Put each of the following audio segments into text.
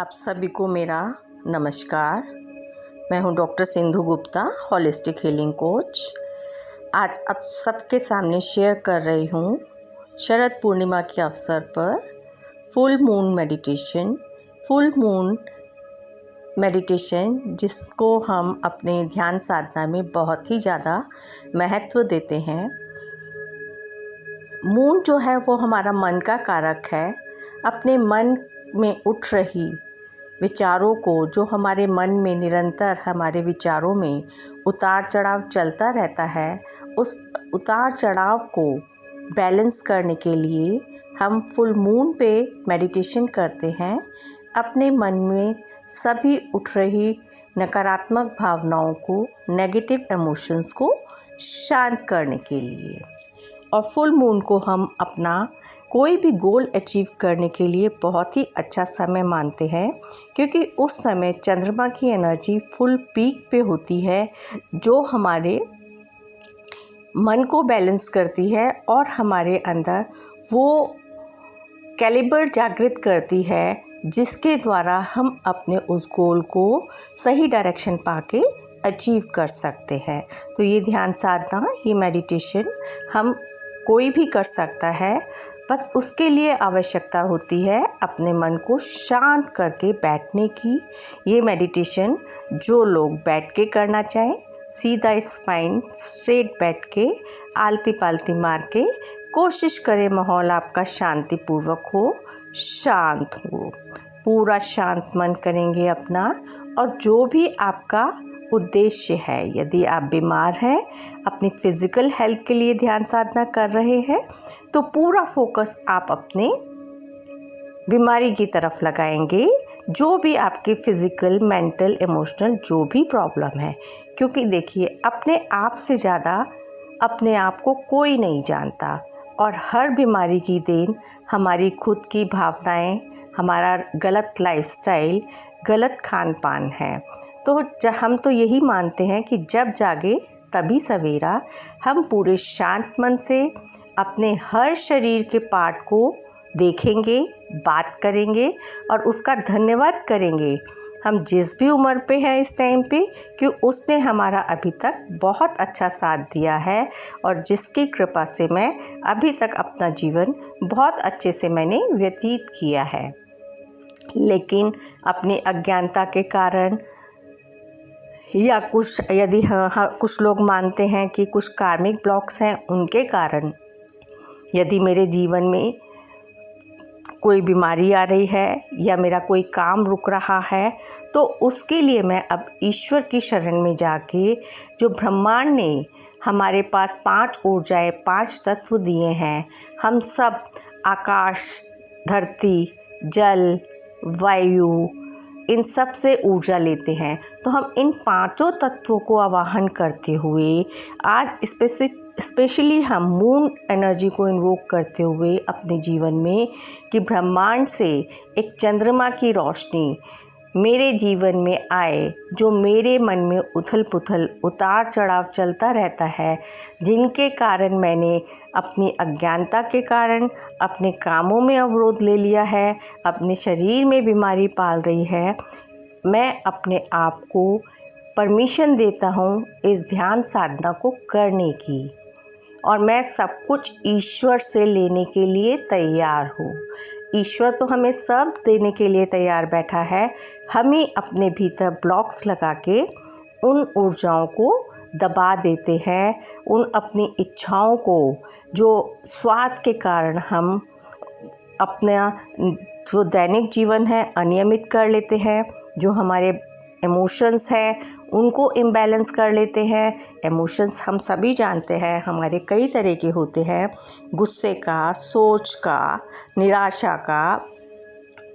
आप सभी को मेरा नमस्कार। मैं हूं doctor Sindhu Gupta, holistic healing coach. आज आप सबके सामने शेयर कर रही हूं शरद पूर्णिमा के अवसर पर फुल मून मेडिटेशन जिसको हम अपने ध्यान साधना में बहुत ही ज़्यादा महत्व देते हैं। मून जो है वो हमारा मन का कारक है। अपने मन में उठ रही विचारों को, जो हमारे मन में निरंतर हमारे विचारों में उतार चढ़ाव चलता रहता है, उस उतार चढ़ाव को बैलेंस करने के लिए हम फुल मून पे मेडिटेशन करते हैं। अपने मन में सभी उठ रही नकारात्मक भावनाओं को, नेगेटिव इमोशंस को शांत करने के लिए। और फुल मून को हम अपना कोई भी गोल अचीव करने के लिए बहुत ही अच्छा समय मानते हैं, क्योंकि उस समय चंद्रमा की एनर्जी फुल पीक पे होती है, जो हमारे मन को बैलेंस करती है और हमारे अंदर वो कैलिबर जागृत करती है, जिसके द्वारा हम अपने उस गोल को सही डायरेक्शन पाके अचीव कर सकते हैं। तो ये ध्यान साधना, ये मेडिटेशन हम कोई भी कर सकता है। बस उसके लिए आवश्यकता होती है अपने मन को शांत करके बैठने की। ये मेडिटेशन जो लोग बैठ के करना चाहें, सीधा स्पाइन स्ट्रेट बैठ के आलती पालती मार के कोशिश करें माहौल आपका शांतिपूर्वक हो, शांत हो। पूरा शांत मन करेंगे अपना, और जो भी आपका उद्देश्य है, यदि आप बीमार हैं, अपनी फिज़िकल हेल्थ के लिए ध्यान साधना कर रहे हैं, तो पूरा फोकस आप अपने बीमारी की तरफ लगाएंगे, जो भी आपके फिज़िकल, मेंटल, इमोशनल जो भी प्रॉब्लम है। क्योंकि देखिए, अपने आप से ज़्यादा अपने आप को कोई नहीं जानता, और हर बीमारी की देन हमारी खुद की भावनाएं, हमारा गलत लाइफस्टाइल, गलत खान पान है। तो हम तो यही मानते हैं कि जब जागे तभी सवेरा। हम पूरे शांत मन से अपने हर शरीर के पार्ट को देखेंगे, बात करेंगे और उसका धन्यवाद करेंगे, हम जिस भी उम्र पे हैं इस टाइम पे, कि उसने हमारा अभी तक बहुत अच्छा साथ दिया है, और जिसकी कृपा से मैं अभी तक अपना जीवन बहुत अच्छे से मैंने व्यतीत किया है। लेकिन अपनी अज्ञानता के कारण, या यदि कुछ लोग मानते हैं कि कुछ कार्मिक ब्लॉक्स हैं, उनके कारण यदि मेरे जीवन में कोई बीमारी आ रही है या मेरा कोई काम रुक रहा है, तो उसके लिए मैं अब ईश्वर की शरण में जाके, जो ब्रह्मांड ने हमारे पास 5 ऊर्जाएं, 5 तत्व दिए हैं, हम सब आकाश, धरती, जल, वायु, इन सब से ऊर्जा लेते हैं। तो हम इन 5 तत्वों को आवाहन करते हुए आज स्पेशली हम मून एनर्जी को इन्वोक करते हुए अपने जीवन में, कि ब्रह्मांड से एक चंद्रमा की रोशनी मेरे जीवन में आए, जो मेरे मन में उथल पुथल, उतार चढ़ाव चलता रहता है, जिनके कारण मैंने अपनी अज्ञानता के कारण अपने कामों में अवरोध ले लिया है, अपने शरीर में बीमारी पाल रही है। मैं अपने आप को परमिशन देता हूँ इस ध्यान साधना को करने की, और मैं सब कुछ ईश्वर से लेने के लिए तैयार हूँ। ईश्वर तो हमें सब देने के लिए तैयार बैठा है। हम ही अपने भीतर ब्लॉक्स लगा के उन ऊर्जाओं को दबा देते हैं, उन अपनी इच्छाओं को, जो स्वार्थ के कारण हम अपना जो दैनिक जीवन है अनियमित कर लेते हैं, जो हमारे इमोशंस हैं उनको इम्बैलेंस कर लेते हैं। इमोशंस हम सभी जानते हैं, हमारे कई तरह के होते हैं, गुस्से का, सोच का, निराशा का,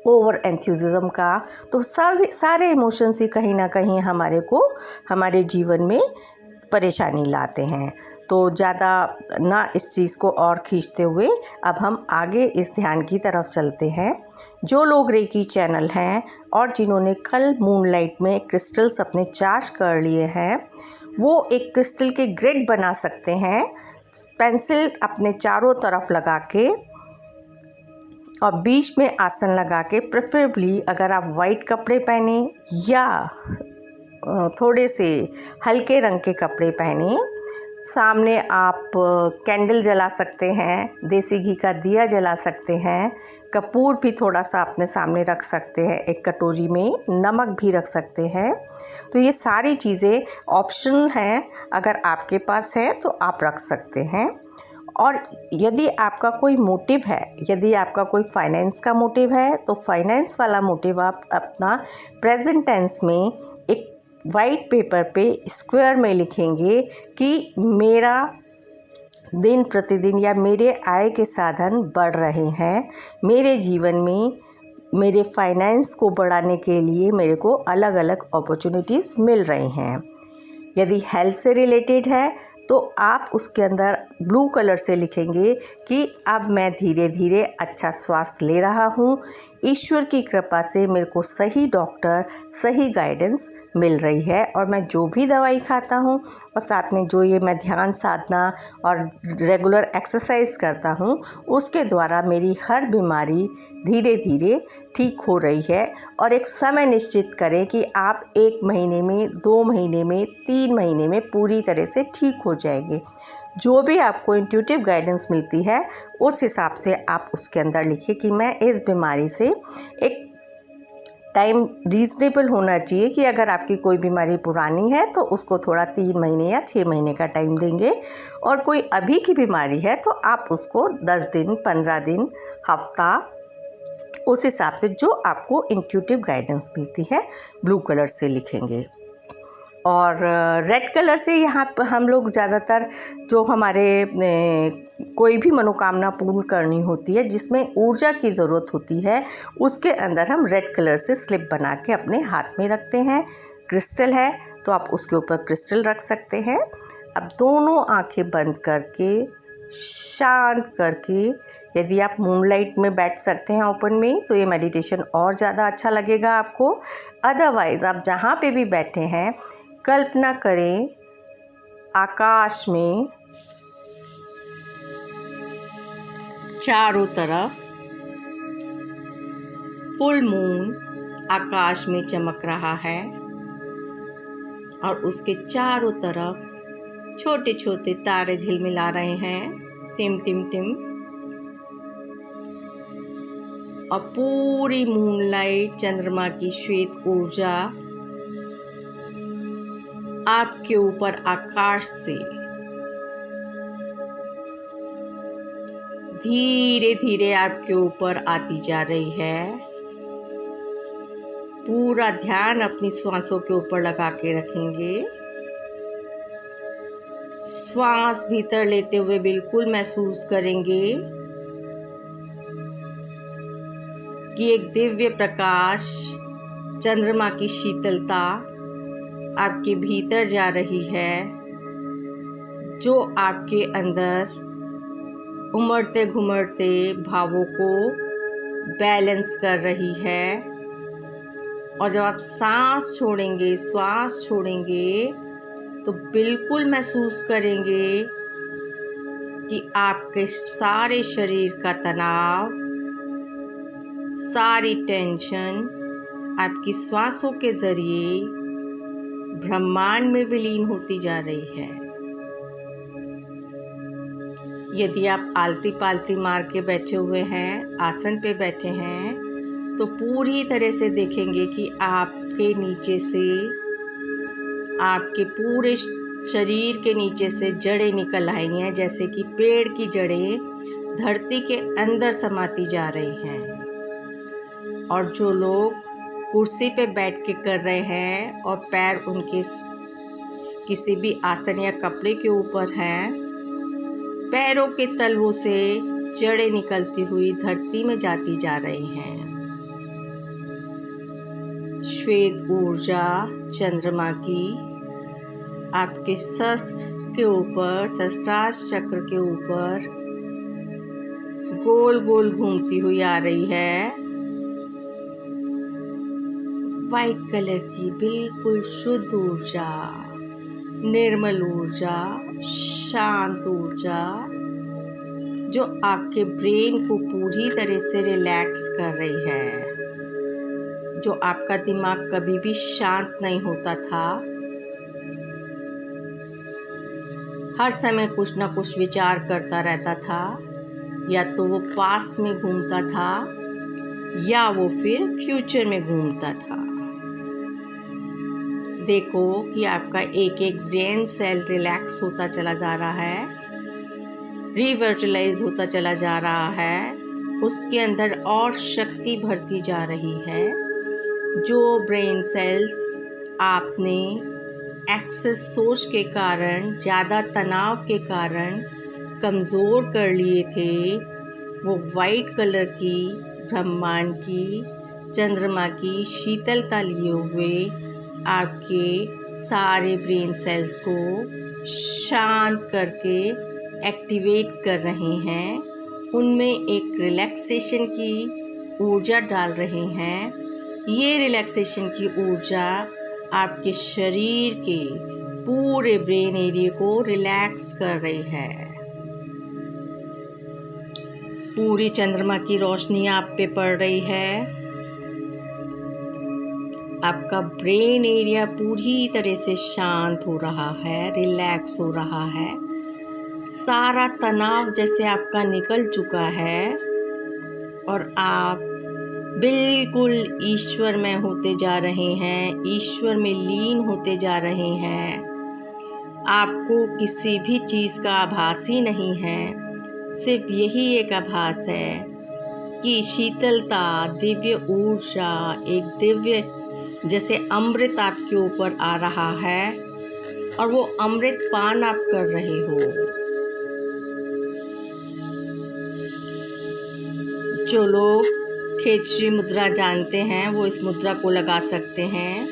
ओवर एंथुसिज्म का। तो सारे इमोशंस ही कहीं ना कहीं हमारे जीवन में परेशानी लाते हैं। तो ज़्यादा ना इस चीज़ को और खींचते हुए अब हम आगे इस ध्यान की तरफ चलते हैं। जो लोग रेकी चैनल हैं और जिन्होंने कल मूनलाइट में क्रिस्टल्स अपने चार्ज कर लिए हैं, वो एक क्रिस्टल के ग्रिड बना सकते हैं, पेंसिल अपने चारों तरफ लगा के, और बीच में आसन लगा के, प्रेफरेबली अगर आप वाइट कपड़े पहने या थोड़े से हल्के रंग के कपड़े पहने, सामने आप कैंडल जला सकते हैं, देसी घी का दिया जला सकते हैं, कपूर भी थोड़ा सा अपने सामने रख सकते हैं, एक कटोरी में नमक भी रख सकते हैं। तो ये सारी चीज़ें ऑप्शनल हैं, अगर आपके पास है तो आप रख सकते हैं। और यदि आपका कोई मोटिव है, यदि आपका कोई फाइनेंस का मोटिव है, तो फाइनेंस वाला मोटिव आप अपना प्रेजेंट टेंस में एक वाइट पेपर पे स्क्वायर में लिखेंगे कि मेरा दिन प्रतिदिन या मेरे आय के साधन बढ़ रहे हैं, मेरे जीवन में मेरे फाइनेंस को बढ़ाने के लिए मेरे को अलग अलग अपॉर्चुनिटीज़ मिल रही हैं। यदि हेल्थ से रिलेटेड है तो आप उसके अंदर ब्लू कलर से लिखेंगे कि अब मैं धीरे धीरे अच्छा स्वास्थ्य ले रहा हूँ, ईश्वर की कृपा से मेरे को सही डॉक्टर, सही गाइडेंस मिल रही है, और मैं जो भी दवाई खाता हूँ और साथ में जो ये मैं ध्यान साधना और रेगुलर एक्सरसाइज करता हूँ, उसके द्वारा मेरी हर बीमारी धीरे धीरे ठीक हो रही है। और एक समय निश्चित करें कि आप 1 महीने में, 2 महीने में, 3 महीने में पूरी तरह से ठीक हो जाएंगे। जो भी आपको इंट्यूटिव गाइडेंस मिलती है उस हिसाब से आप उसके अंदर लिखिए कि मैं इस बीमारी से, एक टाइम रीज़नेबल होना चाहिए कि अगर आपकी कोई बीमारी पुरानी है तो उसको थोड़ा 3 महीने या 6 महीने का टाइम देंगे, और कोई अभी की बीमारी है तो आप उसको 10 दिन, 15 दिन, हफ्ता, उस हिसाब से जो आपको इंट्यूटिव गाइडेंस मिलती है ब्लू कलर से लिखेंगे। और रेड कलर से यहाँ पर हम लोग ज़्यादातर जो हमारे कोई भी मनोकामना पूर्ण करनी होती है जिसमें ऊर्जा की ज़रूरत होती है, उसके अंदर हम रेड कलर से स्लिप बना के अपने हाथ में रखते हैं। क्रिस्टल है तो आप उसके ऊपर क्रिस्टल रख सकते हैं। अब दोनों आंखें बंद करके, शांत करके, यदि आप मूनलाइट में बैठ सकते हैं ओपन में तो ये मेडिटेशन और ज़्यादा अच्छा लगेगा आपको। अदरवाइज़ आप जहाँ पे भी बैठे हैं, कल्पना करें आकाश में चारों तरफ फुल मून आकाश में चमक रहा है और उसके चारों तरफ छोटे छोटे तारे झिलमिला रहे हैं, टिम टिम टिम, और पूरी मूनलाइट, चंद्रमा की श्वेत ऊर्जा आपके ऊपर आकाश से धीरे धीरे आपके ऊपर आती जा रही है। पूरा ध्यान अपनी श्वासों के ऊपर लगा के रखेंगे। श्वास भीतर लेते हुए बिल्कुल महसूस करेंगे कि एक दिव्य प्रकाश, चंद्रमा की शीतलता आपके भीतर जा रही है, जो आपके अंदर उमड़ते घुमड़ते भावों को बैलेंस कर रही है। और जब आप सांस छोड़ेंगे, श्वास छोड़ेंगे, तो बिल्कुल महसूस करेंगे कि आपके सारे शरीर का तनाव, सारी टेंशन आपकी श्वासों के ज़रिए ब्रह्मांड में विलीन होती जा रही है। यदि आप आलती पालती मार के बैठे हुए हैं, आसन पे बैठे हैं, तो पूरी तरह से देखेंगे कि आपके नीचे से, आपके पूरे शरीर के नीचे से जड़ें निकल आई हैं, जैसे कि पेड़ की जड़ें धरती के अंदर समाती जा रही हैं। और जो लोग कुर्सी पे बैठ के कर रहे हैं और पैर उनके किसी भी आसन या कपड़े के ऊपर हैं, पैरों के तलवों से जड़ें निकलती हुई धरती में जाती जा रही हैं। श्वेत ऊर्जा चंद्रमा की आपके सहस्त्र के ऊपर, सहस्त्रार चक्र के ऊपर गोल गोल घूमती हुई आ रही है। वाइट कलर की बिल्कुल शुद्ध ऊर्जा, निर्मल ऊर्जा, शांत ऊर्जा जो आपके ब्रेन को पूरी तरह से रिलैक्स कर रही है। जो आपका दिमाग कभी भी शांत नहीं होता था, हर समय कुछ ना कुछ विचार करता रहता था, या तो वो पास्ट में घूमता था या वो फिर फ्यूचर में घूमता था। देखो कि आपका एक एक ब्रेन सेल रिलैक्स होता चला जा रहा है, रिवर्टलाइज होता चला जा रहा है, उसके अंदर और शक्ति भरती जा रही है। जो ब्रेन सेल्स आपने एक्सेस सोच के कारण, ज़्यादा तनाव के कारण कमज़ोर कर लिए थे, वो वाइट कलर की ब्रह्मांड की, चंद्रमा की शीतलता लिए हुए आपके सारे ब्रेन सेल्स को शांत करके एक्टिवेट कर रहे हैं। उनमें एक रिलैक्सेशन की ऊर्जा डाल रहे हैं। ये रिलैक्सेशन की ऊर्जा आपके शरीर के पूरे ब्रेन एरिया को रिलैक्स कर रही है। पूरी चंद्रमा की रोशनी आप पे पड़ रही है। आपका ब्रेन एरिया पूरी तरह से शांत हो रहा है, रिलैक्स हो रहा है। सारा तनाव जैसे आपका निकल चुका है और आप बिल्कुल ईश्वर में होते जा रहे हैं, ईश्वर में लीन होते जा रहे हैं। आपको किसी भी चीज़ का आभास ही नहीं है, सिर्फ यही एक आभास है कि शीतलता, दिव्य ऊर्जा, एक दिव्य जैसे अमृत आपके ऊपर आ रहा है और वो अमृत पान आप कर रहे हो। जो लोग खेचरी मुद्रा जानते हैं वो इस मुद्रा को लगा सकते हैं,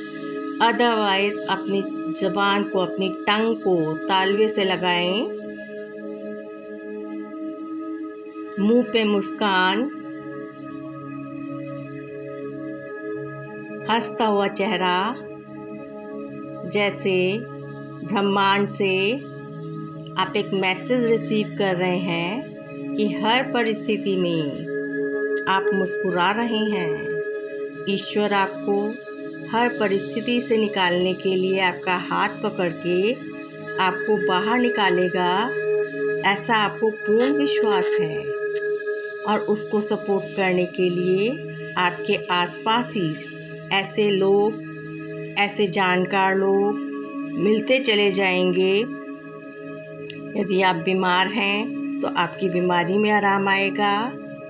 अदरवाइज अपनी ज़बान को, अपनी टंग को तालवे से लगाएं। मुंह पे मुस्कान, हंसता हुआ चेहरा, जैसे ब्रह्मांड से आप एक मैसेज रिसीव कर रहे हैं कि हर परिस्थिति में आप मुस्कुरा रहे हैं। ईश्वर आपको हर परिस्थिति से निकालने के लिए आपका हाथ पकड़ के आपको बाहर निकालेगा, ऐसा आपको पूर्ण विश्वास है। और उसको सपोर्ट करने के लिए आपके आसपास ही ऐसे लोग, ऐसे जानकार लोग मिलते चले जाएंगे। यदि आप बीमार हैं तो आपकी बीमारी में आराम आएगा।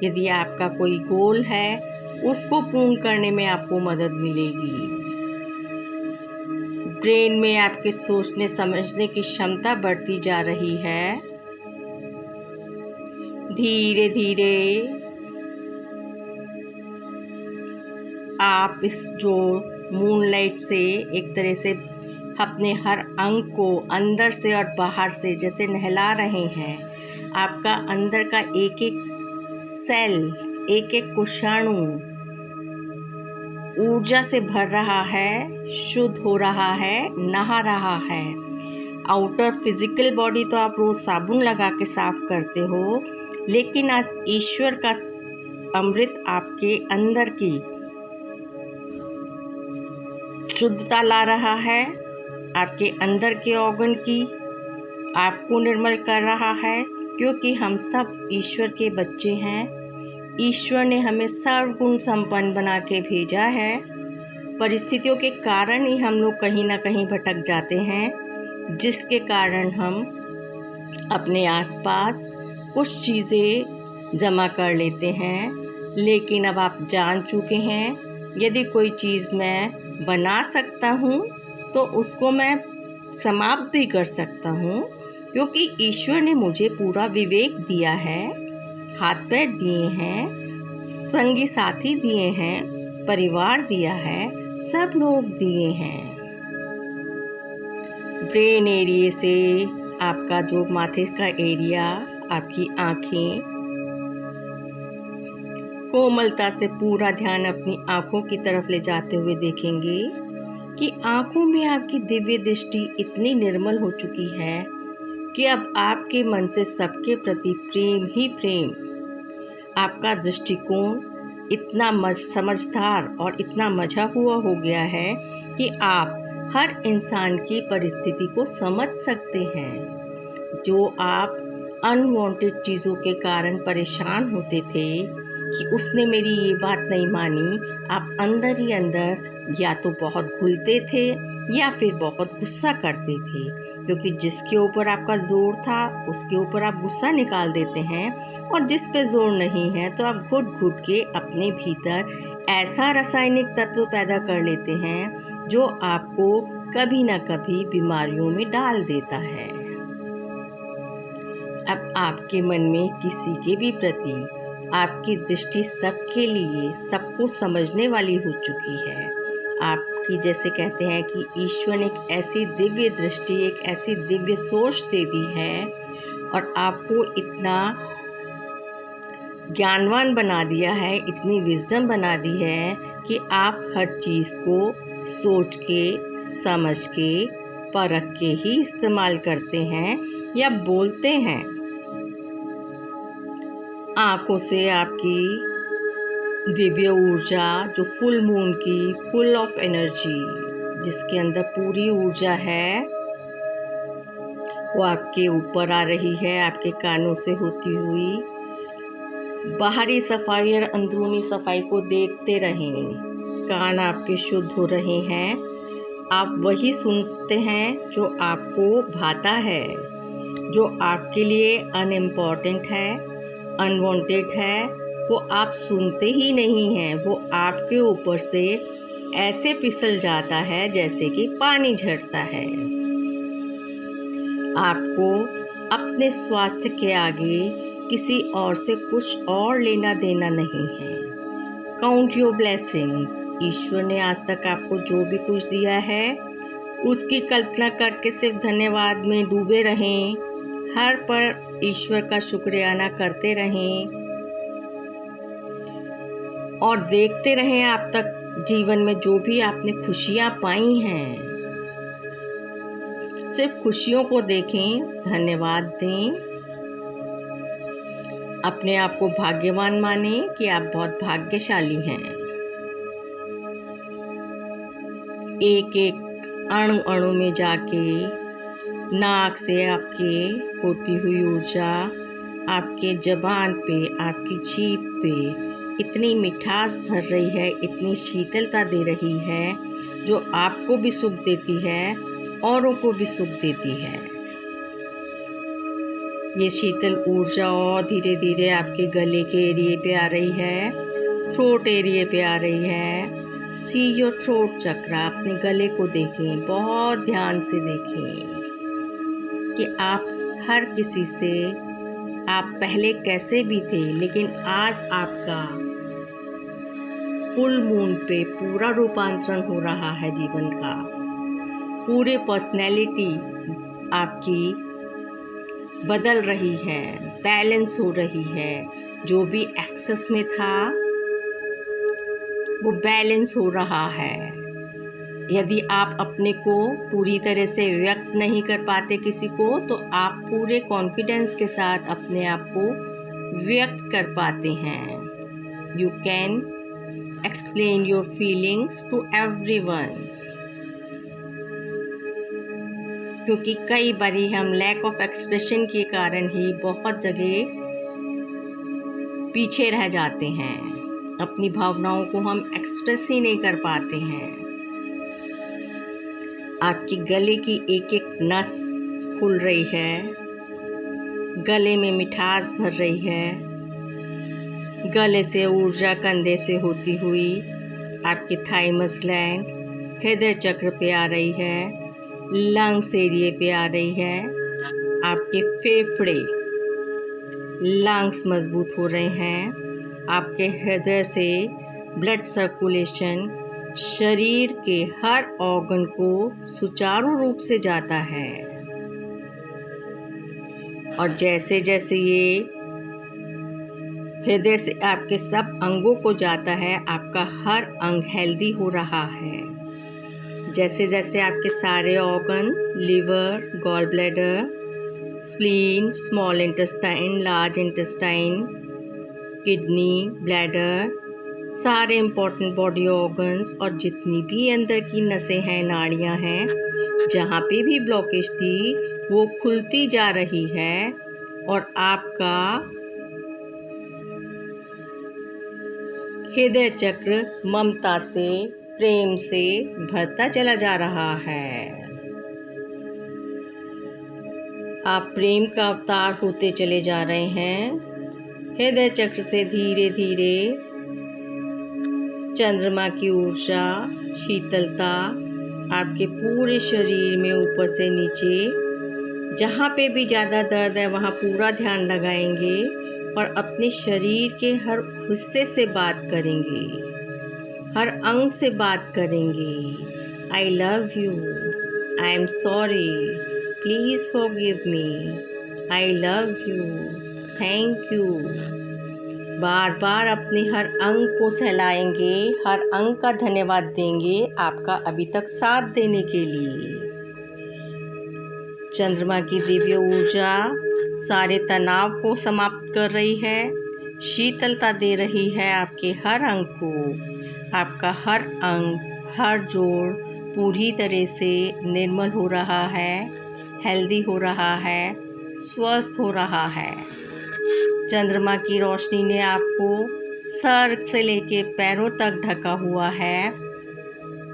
यदि आपका कोई गोल है उसको पूर्ण करने में आपको मदद मिलेगी। ब्रेन में आपके सोचने समझने की क्षमता बढ़ती जा रही है। धीरे धीरे आप इस जो मूनलाइट से एक तरह से अपने हर अंग को अंदर से और बाहर से जैसे नहला रहे हैं। आपका अंदर का एक एक सेल, एक एक कोशाणु ऊर्जा से भर रहा है, शुद्ध हो रहा है, नहा रहा है। आउटर फिजिकल बॉडी तो आप रोज साबुन लगा के साफ करते हो, लेकिन आज ईश्वर का अमृत आपके अंदर की शुद्धता ला रहा है। आपके अंदर के ऑर्गन की आपको निर्मल कर रहा है, क्योंकि हम सब ईश्वर के बच्चे हैं। ईश्वर ने हमें सर्वगुण संपन्न बना के भेजा है। परिस्थितियों के कारण ही हम लोग कहीं ना कहीं भटक जाते हैं, जिसके कारण हम अपने आसपास कुछ चीज़ें जमा कर लेते हैं। लेकिन अब आप जान चुके हैं, यदि कोई चीज़ मैं बना सकता हूँ तो उसको मैं समाप्त भी कर सकता हूँ, क्योंकि ईश्वर ने मुझे पूरा विवेक दिया है, हाथ पैर दिए हैं, संगी साथी दिए हैं, परिवार दिया है, सब लोग दिए हैं। ब्रेन एरिया से आपका जो माथे का एरिया, आपकी आँखें, कोमलता से पूरा ध्यान अपनी आँखों की तरफ ले जाते हुए देखेंगे कि आँखों में आपकी दिव्य दृष्टि इतनी निर्मल हो चुकी है कि अब आपके मन से सबके प्रति प्रेम ही प्रेम। आपका दृष्टिकोण इतना समझदार और इतना मजा हुआ हो गया है कि आप हर इंसान की परिस्थिति को समझ सकते हैं। जो आप अनवांटेड चीज़ों के कारण परेशान होते थे कि उसने मेरी ये बात नहीं मानी, आप अंदर ही अंदर या तो बहुत घुलते थे या फिर बहुत गुस्सा करते थे, क्योंकि जिसके ऊपर आपका जोर था उसके ऊपर आप गुस्सा निकाल देते हैं, और जिस पे जोर नहीं है तो आप घुट घुट के अपने भीतर ऐसा रासायनिक तत्व पैदा कर लेते हैं जो आपको कभी ना कभी बीमारियों में डाल देता है। अब आपके मन में किसी के भी प्रति आपकी दृष्टि सबके लिए, सबको समझने वाली हो चुकी है। आपकी, जैसे कहते हैं कि ईश्वर ने एक ऐसी दिव्य दृष्टि, एक ऐसी दिव्य सोच दे दी है और आपको इतना ज्ञानवान बना दिया है, इतनी विजडम बना दी है कि आप हर चीज़ को सोच के, समझ के, परख के ही इस्तेमाल करते हैं या बोलते हैं। आँखों से आपकी दिव्य ऊर्जा, जो फुल मून की, फुल ऑफ एनर्जी, जिसके अंदर पूरी ऊर्जा है, वो आपके ऊपर आ रही है, आपके कानों से होती हुई। बाहरी सफाई और अंदरूनी सफाई को देखते रहें। कान आपके शुद्ध हो रहे हैं, आप वही सुनते हैं जो आपको भाता है, जो आपके लिए अनइम्पॉर्टेंट है, अनवांटेड है, वो आप सुनते ही नहीं हैं। वो आपके ऊपर से ऐसे फिसल जाता है जैसे कि पानी झड़ता है। आपको अपने स्वास्थ्य के आगे किसी और से कुछ और लेना देना नहीं है। Count your blessings. ईश्वर ने आज तक आपको जो भी कुछ दिया है उसकी कल्पना करके सिर्फ धन्यवाद में डूबे रहें। हर पर ईश्वर का शुक्रियाना करते रहें और देखते रहें आप तक जीवन में जो भी आपने खुशियाँ पाई हैं, सिर्फ खुशियों को देखें, धन्यवाद दें। अपने आप को भाग्यवान माने कि आप बहुत भाग्यशाली हैं। एक एक अणु अणु में जाके नाक से आपके होती हुई ऊर्जा आपके जबान पे, आपकी जीभ पे इतनी मिठास भर रही है, इतनी शीतलता दे रही है, जो आपको भी सुख देती है, औरों को भी सुख देती है। ये शीतल ऊर्जा और धीरे धीरे आपके गले के एरिए पे आ रही है, थ्रोट एरिए पे आ रही है। सी योर थ्रोट चक्रा। अपने गले को देखें, बहुत ध्यान से देखें कि आप हर किसी से, आप पहले कैसे भी थे, लेकिन आज आपका फुल मून पे पूरा रूपांतरण हो रहा है जीवन का। पूरे पर्सनैलिटी आपकी बदल रही है, बैलेंस हो रही है। जो भी एक्सेस में था वो बैलेंस हो रहा है। यदि आप अपने को पूरी तरह से व्यक्त नहीं कर पाते किसी को, तो आप पूरे कॉन्फिडेंस के साथ अपने आप को व्यक्त कर पाते हैं। You can explain your feelings to everyone, क्योंकि कई बारी हम लैक ऑफ एक्सप्रेशन के कारण ही बहुत जगह पीछे रह जाते हैं। अपनी भावनाओं को हम एक्सप्रेस ही नहीं कर पाते हैं। आपकी गले की एक एक नस खुल रही है, गले में मिठास भर रही है। गले से ऊर्जा कंधे से होती हुई आपके थाइमस ग्लैंड, हृदय चक्र पे आ रही है, लंग्स एरिए पे आ रही है। आपके फेफड़े, लंग्स मजबूत हो रहे हैं। आपके हृदय से ब्लड सर्कुलेशन शरीर के हर ऑर्गन को सुचारू रूप से जाता है, और जैसे जैसे ये हृदय से आपके सब अंगों को जाता है, आपका हर अंग हेल्दी हो रहा है। जैसे जैसे आपके सारे organ, liver, gall bladder, spleen, small intestine, large intestine, kidney, bladder, सारे इम्पोर्टेंट बॉडी ऑर्गन्स और जितनी भी अंदर की नसें हैं, नाड़ियाँ हैं, जहाँ पे भी ब्लॉकेज थी वो खुलती जा रही है और आपका हृदय चक्र ममता से, प्रेम से भरता चला जा रहा है। आप प्रेम का अवतार होते चले जा रहे हैं। हृदय चक्र से धीरे धीरे चंद्रमा की ऊर्जा, शीतलता आपके पूरे शरीर में ऊपर से नीचे, जहाँ पे भी ज़्यादा दर्द है वहाँ पूरा ध्यान लगाएंगे और अपने शरीर के हर हिस्से से बात करेंगे, हर अंग से बात करेंगे। I love you, I am sorry, please forgive me, I love you, thank you. बार बार अपने हर अंग को सहलाएंगे, हर अंग का धन्यवाद देंगे आपका अभी तक साथ देने के लिए। चंद्रमा की दिव्य ऊर्जा सारे तनाव को समाप्त कर रही है, शीतलता दे रही है आपके हर अंग को। आपका हर अंग, हर जोड़ पूरी तरह से निर्मल हो रहा है, हेल्दी हो रहा है, स्वस्थ हो रहा है। चंद्रमा की रोशनी ने आपको सर से लेके पैरों तक ढका हुआ है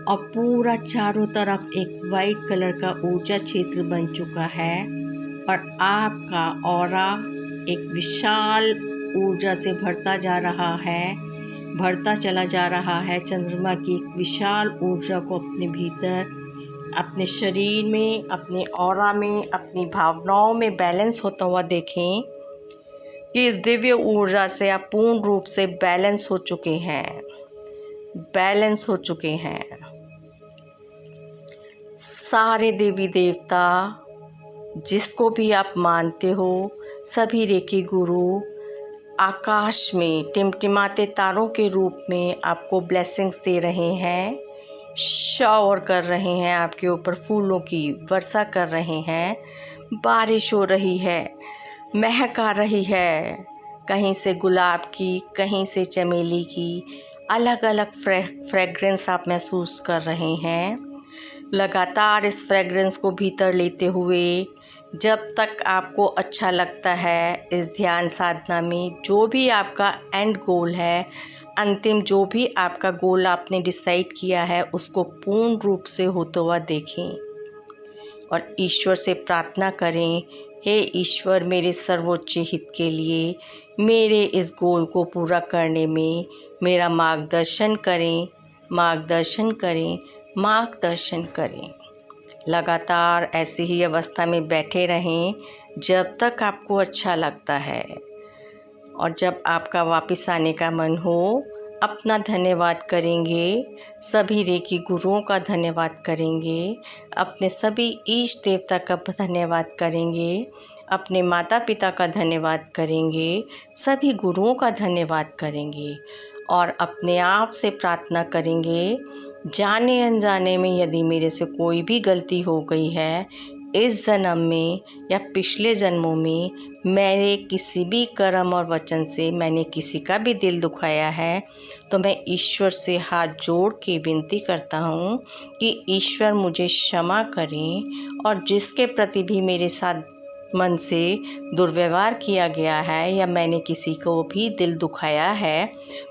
और पूरा चारों तरफ एक वाइट कलर का ऊर्जा क्षेत्र बन चुका है और आपका ऑरा एक विशाल ऊर्जा से भरता जा रहा है, भरता चला जा रहा है। चंद्रमा की एक विशाल ऊर्जा को अपने भीतर, अपने शरीर में, अपने ऑरा में, अपनी भावनाओं में बैलेंस होता हुआ देखें कि इस दिव्य ऊर्जा से आप पूर्ण रूप से बैलेंस हो चुके हैं, बैलेंस हो चुके हैं। सारे देवी देवता जिसको भी आप मानते हो, सभी रेकी गुरु आकाश में टिमटिमाते तारों के रूप में आपको ब्लेसिंग्स दे रहे हैं, शावर कर रहे हैं, आपके ऊपर फूलों की वर्षा कर रहे हैं, बारिश हो रही है, महक आ रही है, कहीं से गुलाब की, कहीं से चमेली की, अलग अलग फ्रेग्रेंस आप महसूस कर रहे हैं। लगातार इस फ्रेग्रेंस को भीतर लेते हुए जब तक आपको अच्छा लगता है, इस ध्यान साधना में जो भी आपका एंड गोल है, अंतिम जो भी आपका गोल आपने डिसाइड किया है, उसको पूर्ण रूप से होता हुआ देखें और ईश्वर से प्रार्थना करें, हे ईश्वर, मेरे सर्वोच्च हित के लिए, मेरे इस गोल को पूरा करने में मेरा मार्गदर्शन करें, मार्गदर्शन करें, मार्गदर्शन करें। लगातार ऐसी ही अवस्था में बैठे रहें जब तक आपको अच्छा लगता है और जब आपका वापस आने का मन हो, अपना धन्यवाद करेंगे, सभी रेकी गुरुओं का धन्यवाद करेंगे, अपने सभी ईष्ट देवता का धन्यवाद करेंगे, अपने माता पिता का धन्यवाद करेंगे, सभी गुरुओं का धन्यवाद करेंगे और अपने आप से प्रार्थना करेंगे, जाने अनजाने में यदि मेरे से कोई भी गलती हो गई है, इस जन्म में या पिछले जन्मों में मेरे किसी भी कर्म और वचन से मैंने किसी का भी दिल दुखाया है, तो मैं ईश्वर से हाथ जोड़ के विनती करता हूँ कि ईश्वर मुझे क्षमा करें और जिसके प्रति भी मेरे साथ मन से दुर्व्यवहार किया गया है या मैंने किसी को भी दिल दुखाया है,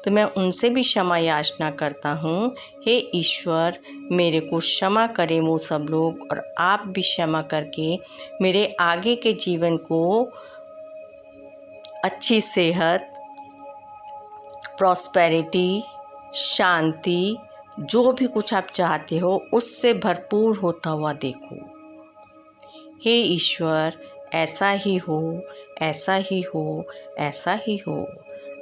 तो मैं उनसे भी क्षमा याचना करता हूँ। हे ईश्वर, मेरे को क्षमा करें वो सब लोग और आप भी क्षमा करके मेरे आगे के जीवन को अच्छी सेहत, प्रॉस्पेरिटी, शांति, जो भी कुछ आप चाहते हो उससे भरपूर होता हुआ देखो। हे ईश्वर, ऐसा ही हो, ऐसा ही हो, ऐसा ही हो।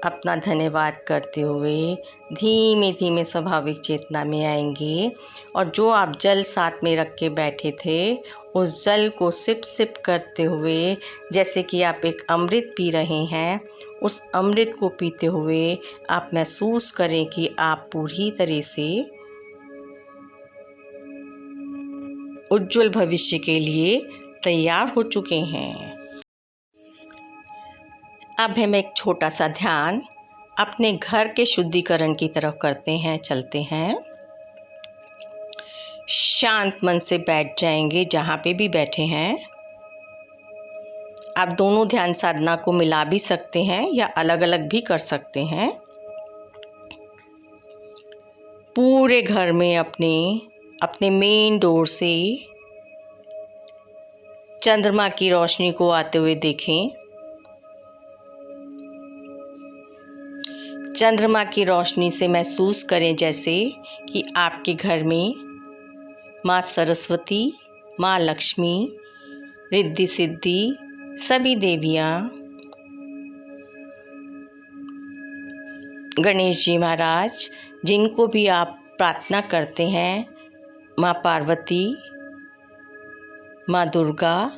अपना धन्यवाद करते हुए धीमे धीमे स्वाभाविक चेतना में आएंगे और जो आप जल साथ में रख के बैठे थे, उस जल को सिप सिप करते हुए जैसे कि आप एक अमृत पी रहे हैं, उस अमृत को पीते हुए आप महसूस करें कि आप पूरी तरह से उज्जवल भविष्य के लिए तैयार हो चुके हैं। अब हम एक छोटा सा ध्यान अपने घर के शुद्धिकरण की तरफ करते हैं, चलते हैं। शांत मन से बैठ जाएंगे जहाँ पे भी बैठे हैं। आप दोनों ध्यान साधना को मिला भी सकते हैं या अलग अलग भी कर सकते हैं। पूरे घर में अपने मेन डोर से चंद्रमा की रोशनी को आते हुए देखें। चंद्रमा की रोशनी से महसूस करें जैसे कि आपके घर में माँ सरस्वती, माँ लक्ष्मी, रिद्धि सिद्धि सभी देवियाँ, गणेश जी महाराज, जिनको भी आप प्रार्थना करते हैं, माँ पार्वती, माँ दुर्गा,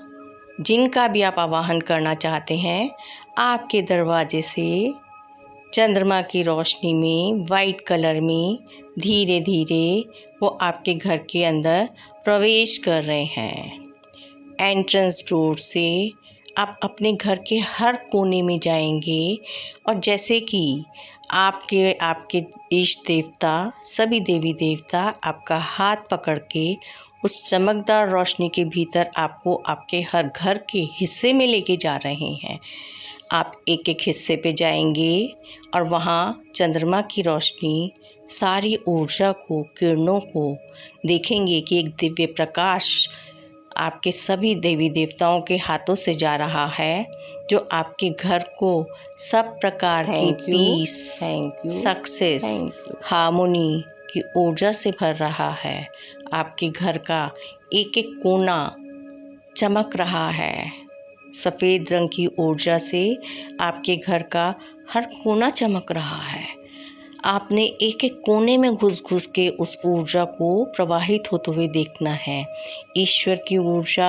जिनका भी आप आवाहन करना चाहते हैं, आपके दरवाजे से चंद्रमा की रोशनी में वाइट कलर में धीरे धीरे वो आपके घर के अंदर प्रवेश कर रहे हैं। एंट्रेंस डोर से आप अपने घर के हर कोने में जाएंगे और जैसे कि आपके इष्ट देवता, सभी देवी देवता आपका हाथ पकड़ के उस चमकदार रोशनी के भीतर आपको आपके हर घर के हिस्से में लेके जा रहे हैं। आप एक एक हिस्से पे जाएंगे और वहाँ चंद्रमा की रोशनी सारी ऊर्जा को, किरणों को देखेंगे कि एक दिव्य प्रकाश आपके सभी देवी देवताओं के हाथों से जा रहा है, जो आपके घर को सब प्रकार की पीस, सक्सेस, हार्मोनी की ऊर्जा से भर रहा है। आपके घर का एक एक कोना चमक रहा है। सफ़ेद रंग की ऊर्जा से आपके घर का हर कोना चमक रहा है। आपने एक एक कोने में घुस घुस के उस ऊर्जा को प्रवाहित होते हुए देखना है। ईश्वर की ऊर्जा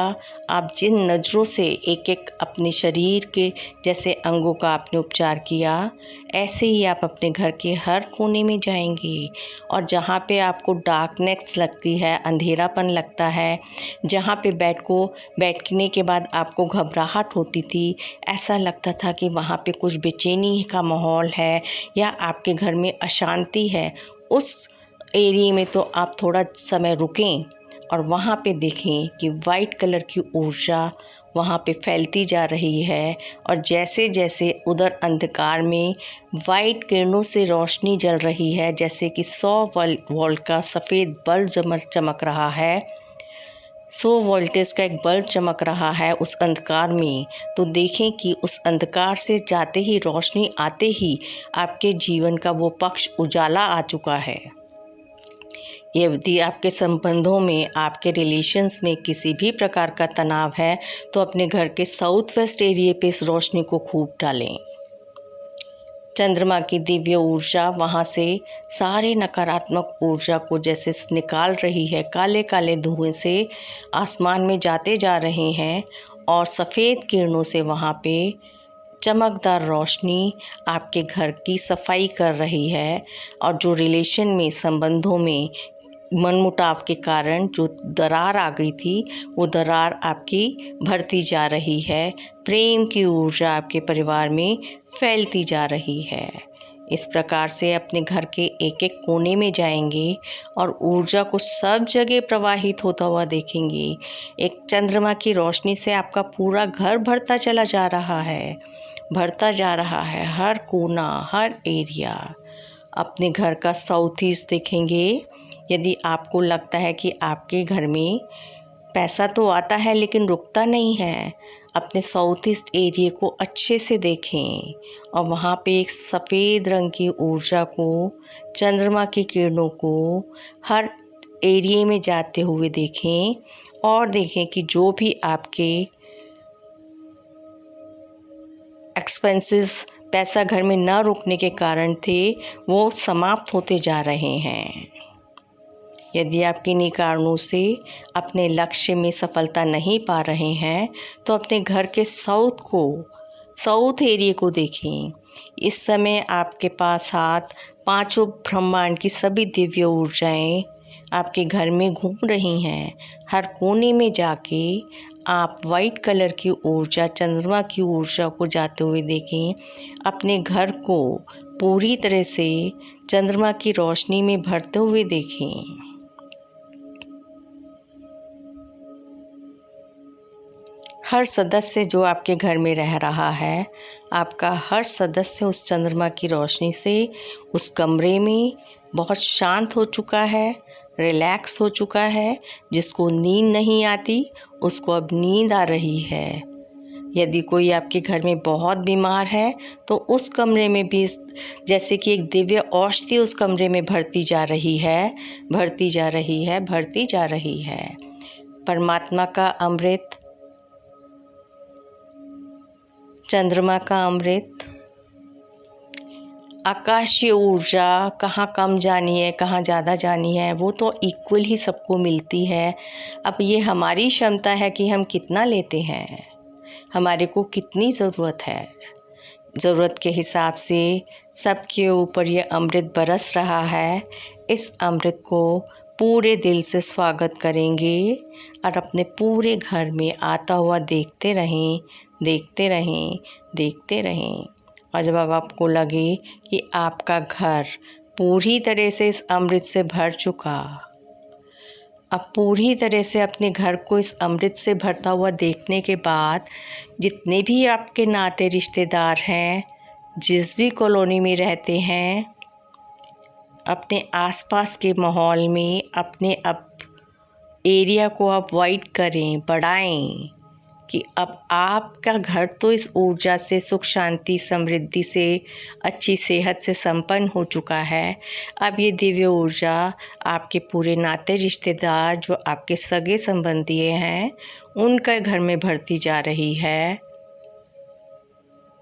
आप जिन नज़रों से एक एक अपने शरीर के जैसे अंगों का आपने उपचार किया, ऐसे ही आप अपने घर के हर कोने में जाएंगे और जहाँ पे आपको डार्कनेस लगती है, अंधेरापन लगता है, जहाँ पे बैठने के बाद आपको घबराहट होती थी, ऐसा लगता था कि वहाँ पे कुछ बेचैनी का माहौल है या आपके घर में अशांति है, उस एरिया में तो आप थोड़ा समय रुकें और वहाँ पे देखें कि वाइट कलर की ऊर्जा वहाँ पे फैलती जा रही है और जैसे जैसे उधर अंधकार में वाइट किरणों से रोशनी जल रही है, जैसे कि 100 वोल्ट का सफ़ेद बल्ब चमक रहा है, 100 वोल्टेज का एक बल्ब चमक रहा है उस अंधकार में, तो देखें कि उस अंधकार से जाते ही, रोशनी आते ही आपके जीवन का वो पक्ष उजाला आ चुका है। यदि आपके संबंधों में, आपके रिलेशंस में किसी भी प्रकार का तनाव है तो अपने घर के साउथ वेस्ट एरिया पे इस रोशनी को खूब डालें। चंद्रमा की दिव्य ऊर्जा वहाँ से सारे नकारात्मक ऊर्जा को जैसे निकाल रही है, काले काले धुएं से आसमान में जाते जा रहे हैं और सफ़ेद किरणों से वहाँ पे चमकदार रोशनी आपके घर की सफाई कर रही है और जो रिलेशन में, संबंधों में मनमुटाव के कारण जो दरार आ गई थी, वो दरार आपकी भरती जा रही है। प्रेम की ऊर्जा आपके परिवार में फैलती जा रही है। इस प्रकार से अपने घर के एक एक कोने में जाएंगे और ऊर्जा को सब जगह प्रवाहित होता हुआ देखेंगे। एक चंद्रमा की रोशनी से आपका पूरा घर भरता चला जा रहा है, भरता जा रहा है, हर कोना, हर एरिया। अपने घर का साउथ ईस्ट देखेंगे। यदि आपको लगता है कि आपके घर में पैसा तो आता है लेकिन रुकता नहीं है, अपने साउथ ईस्ट एरिया को अच्छे से देखें और वहाँ पे एक सफ़ेद रंग की ऊर्जा को, चंद्रमा की किरणों को हर एरिया में जाते हुए देखें और देखें कि जो भी आपके एक्सपेंसेस, पैसा घर में न रुकने के कारण थे, वो समाप्त होते जा रहे हैं। यदि आप किन्हीं कारणों से अपने लक्ष्य में सफलता नहीं पा रहे हैं तो अपने घर के साउथ एरिया को देखें। इस समय आपके पास पांचों ब्रह्मांड की सभी दिव्य ऊर्जाएं आपके घर में घूम रही हैं। हर कोने में जाके आप वाइट कलर की ऊर्जा, चंद्रमा की ऊर्जा को जाते हुए देखें। अपने घर को पूरी तरह से चंद्रमा की रोशनी में भरते हुए देखें। हर सदस्य जो आपके घर में रह रहा है, आपका हर सदस्य उस चंद्रमा की रोशनी से उस कमरे में बहुत शांत हो चुका है, रिलैक्स हो चुका है। जिसको नींद नहीं आती उसको अब नींद आ रही है। यदि कोई आपके घर में बहुत बीमार है तो उस कमरे में भी जैसे कि एक दिव्य औषधि उस कमरे में भरती जा रही है, भरती जा रही है, भरती जा रही है। परमात्मा का अमृत, चंद्रमा का अमृत, आकाशीय ऊर्जा कहाँ कम जानी है, कहाँ ज़्यादा जानी है, वो तो इक्वल ही सबको मिलती है। अब ये हमारी क्षमता है कि हम कितना लेते हैं, हमारे को कितनी ज़रूरत है। ज़रूरत के हिसाब से सबके ऊपर ये अमृत बरस रहा है। इस अमृत को पूरे दिल से स्वागत करेंगे और अपने पूरे घर में आता हुआ देखते रहें, देखते रहें, देखते रहें। और जब अब आपको लगे कि आपका घर पूरी तरह से इस अमृत से भर चुका, अब पूरी तरह से अपने घर को इस अमृत से भरता हुआ देखने के बाद जितने भी आपके नाते रिश्तेदार हैं, जिस भी कॉलोनी में रहते हैं, अपने आसपास के माहौल में अपने अब एरिया को आप वाइड करें, बढ़ाएं कि अब आपका घर तो इस ऊर्जा से, सुख शांति समृद्धि से, अच्छी सेहत से संपन्न हो चुका है। अब ये दिव्य ऊर्जा आपके पूरे नाते रिश्तेदार जो आपके सगे संबंधी हैं उनके घर में भरती जा रही है।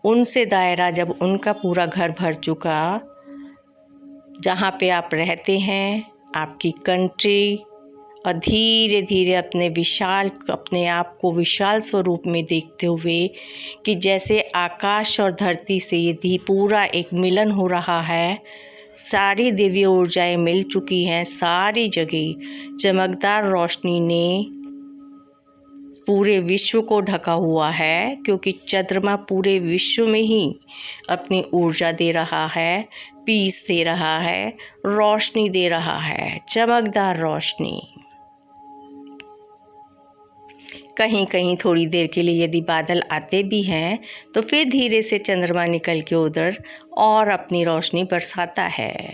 उनसे दायरा जब उनका पूरा घर भर चुका, जहाँ पे आप रहते हैं, आपकी कंट्री, और धीरे धीरे अपने आप को विशाल स्वरूप में देखते हुए कि जैसे आकाश और धरती से ये पूरा एक मिलन हो रहा है। सारी दिव्य ऊर्जाएं मिल चुकी हैं, सारी जगह चमकदार रोशनी ने पूरे विश्व को ढका हुआ है, क्योंकि चंद्रमा पूरे विश्व में ही अपनी ऊर्जा दे रहा है, पीस दे रहा है, रोशनी दे रहा है, चमकदार रोशनी। कहीं कहीं थोड़ी देर के लिए यदि बादल आते भी हैं तो फिर धीरे से चंद्रमा निकल के उधर और अपनी रोशनी बरसाता है।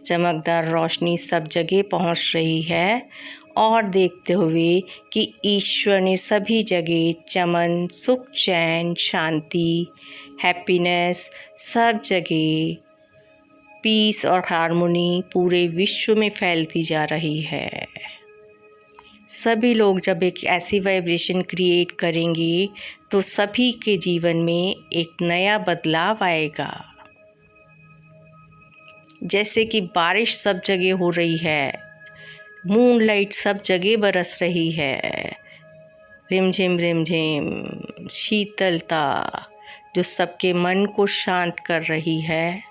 चमकदार रोशनी सब जगह पहुंच रही है और देखते हुए कि ईश्वर ने सभी जगह चमन, सुख, चैन, शांति, हैप्पीनेस, सब जगह पीस और हार्मोनी पूरे विश्व में फैलती जा रही है। सभी लोग जब एक ऐसी वाइब्रेशन क्रिएट करेंगे तो सभी के जीवन में एक नया बदलाव आएगा। जैसे कि बारिश सब जगह हो रही है, मूनलाइट सब जगह बरस रही है, रिमझिम रिमझिम शीतलता जो सबके मन को शांत कर रही है,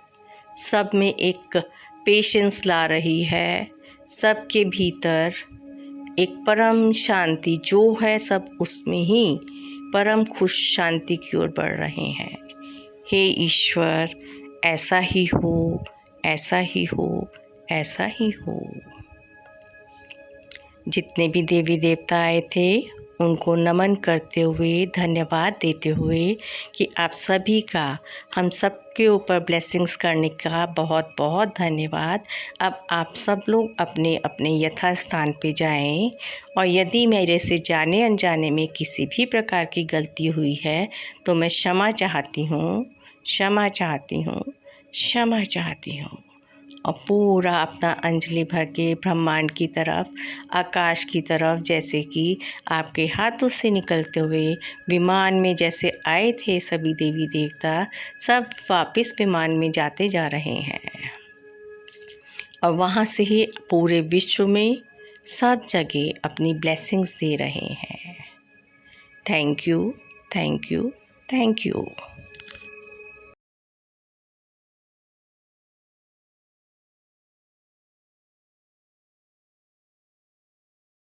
सब में एक पेशेंस ला रही है, सबके भीतर एक परम शांति जो है, सब उसमें ही परम खुश शांति की ओर बढ़ रहे हैं। हे ईश्वर, ऐसा ही हो, ऐसा ही हो, ऐसा ही हो। जितने भी देवी देवता आए थे उनको नमन करते हुए, धन्यवाद देते हुए कि आप सभी का, हम सब के ऊपर ब्लेसिंग्स करने का बहुत बहुत धन्यवाद। अब आप सब लोग अपने अपने यथास्थान पे जाएं, और यदि मेरे से जाने अनजाने में किसी भी प्रकार की गलती हुई है तो मैं क्षमा चाहती हूँ, क्षमा चाहती हूँ, क्षमा चाहती हूँ। और पूरा अपना अंजलि भर के ब्रह्मांड की तरफ, आकाश की तरफ, जैसे कि आपके हाथों से निकलते हुए विमान में जैसे आए थे सभी देवी देवता, सब वापस विमान में जाते जा रहे हैं और वहाँ से ही पूरे विश्व में सब जगह अपनी ब्लेसिंग्स दे रहे हैं। Thank you, thank you, thank you.